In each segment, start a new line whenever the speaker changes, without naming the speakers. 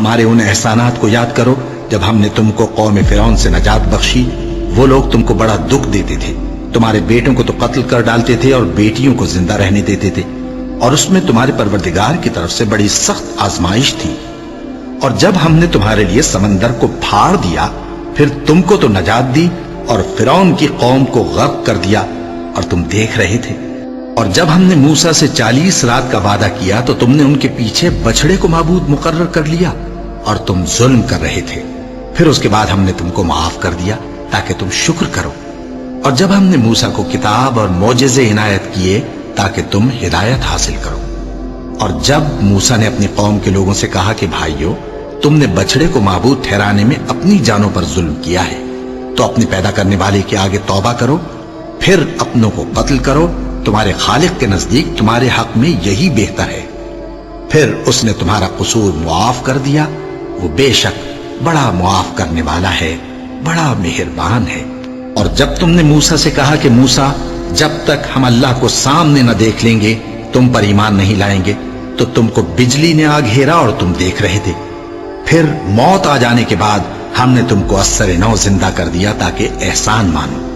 ہمارے ان احسانات کو یاد کرو جب ہم نے تم کو قوم فرعون سے نجات بخشی۔ وہ لوگ تم کو بڑا دکھ دیتے تھے، تمہارے بیٹوں کو تو قتل کر ڈالتے تھے اور بیٹیوں کو زندہ رہنے دیتے تھے، اور اس میں تمہارے پروردگار کی طرف سے بڑی سخت آزمائش تھی۔ اور جب ہم نے تمہارے لیے سمندر کو پھاڑ دیا، پھر تم کو تو نجات دی اور فرعون کی قوم کو غرق کر دیا، اور تم دیکھ رہے تھے۔ اور جب ہم نے موسیٰ سے 40 رات کا وعدہ کیا تو تم نے ان کے پیچھے بچڑے کو معبود مقرر کر لیا، اور تم ظلم کر رہے تھے۔ پھر اس کے بعد ہم نے تم کو معاف کر دیا تاکہ تم شکر کرو۔ اور جب ہم نے موسیٰ کو کتاب اور معجزے عنایت کیے تاکہ تم ہدایت حاصل کرو۔ اور جب موسیٰ نے اپنی قوم کے لوگوں سے کہا کہ بھائیو، تم نے بچڑے کو معبود ٹھہرانے میں اپنی جانوں پر ظلم کیا ہے، تو اپنے پیدا کرنے والے کے آگے توبہ کرو، پھر اپنوں کو قتل کرو، تمہارے خالق کے نزدیک تمہارے حق میں یہی بہتر ہے۔ پھر اس نے تمہارا قصور معاف کر دیا، وہ بے شک بڑا معاف کرنے والا ہے، بڑا مہربان ہے۔ اور جب تم نے موسیٰ سے کہا کہ موسیٰ، جب تک ہم اللہ کو سامنے نہ دیکھ لیں گے تم پر ایمان نہیں لائیں گے، تو تم کو بجلی نے آ گھیرا اور تم دیکھ رہے تھے۔ پھر موت آ جانے کے بعد ہم نے تم کو اثر نو زندہ کر دیا تاکہ احسان مانو۔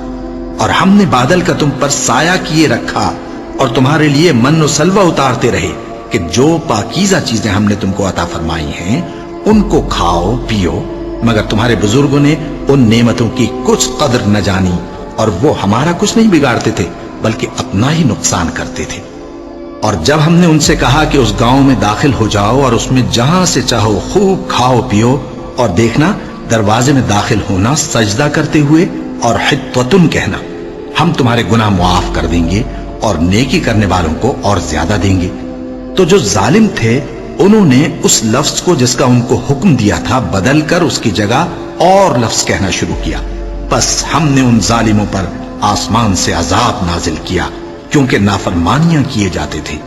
اور ہم نے بادل کا تم پر سایہ کیے رکھا اور تمہارے لیے من و سلوہ اتارتے رہے کہ جو پاکیزہ چیزیں ہم نے تم کو عطا فرمائی ہیں ان کو کھاؤ پیو، مگر تمہارے بزرگوں نے ان نعمتوں کی کچھ قدر نہ جانی، اور وہ ہمارا کچھ نہیں بگاڑتے تھے بلکہ اپنا ہی نقصان کرتے تھے۔ اور جب ہم نے ان سے کہا کہ اس گاؤں میں داخل ہو جاؤ اور اس میں جہاں سے چاہو خوب کھاؤ پیو، اور دیکھنا دروازے میں داخل ہونا سجدہ کرتے ہوئے اور حطوتن کہنا، ہم تمہارے گناہ معاف کر دیں گے اور نیکی کرنے والوں کو اور زیادہ دیں گے، تو جو ظالم تھے انہوں نے اس لفظ کو جس کا ان کو حکم دیا تھا بدل کر اس کی جگہ اور لفظ کہنا شروع کیا، بس ہم نے ان ظالموں پر آسمان سے عذاب نازل کیا کیونکہ نافرمانیاں کیے جاتے تھے۔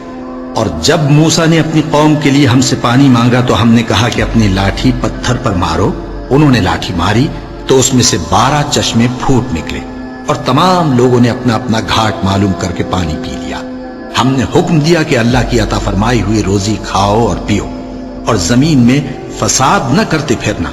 اور جب موسیٰ نے اپنی قوم کے لیے ہم سے پانی مانگا تو ہم نے کہا کہ اپنی لاٹھی پتھر پر مارو، انہوں نے لاٹھی ماری تو اس میں سے 12 چشمے پھوٹ نکلے، اور تمام لوگوں نے اپنا اپنا گھاٹ معلوم کر کے پانی پی لیا۔ ہم نے حکم دیا کہ اللہ کی عطا فرمائی ہوئی روزی کھاؤ اور پیو، اور زمین میں فساد نہ کرتے پھرنا۔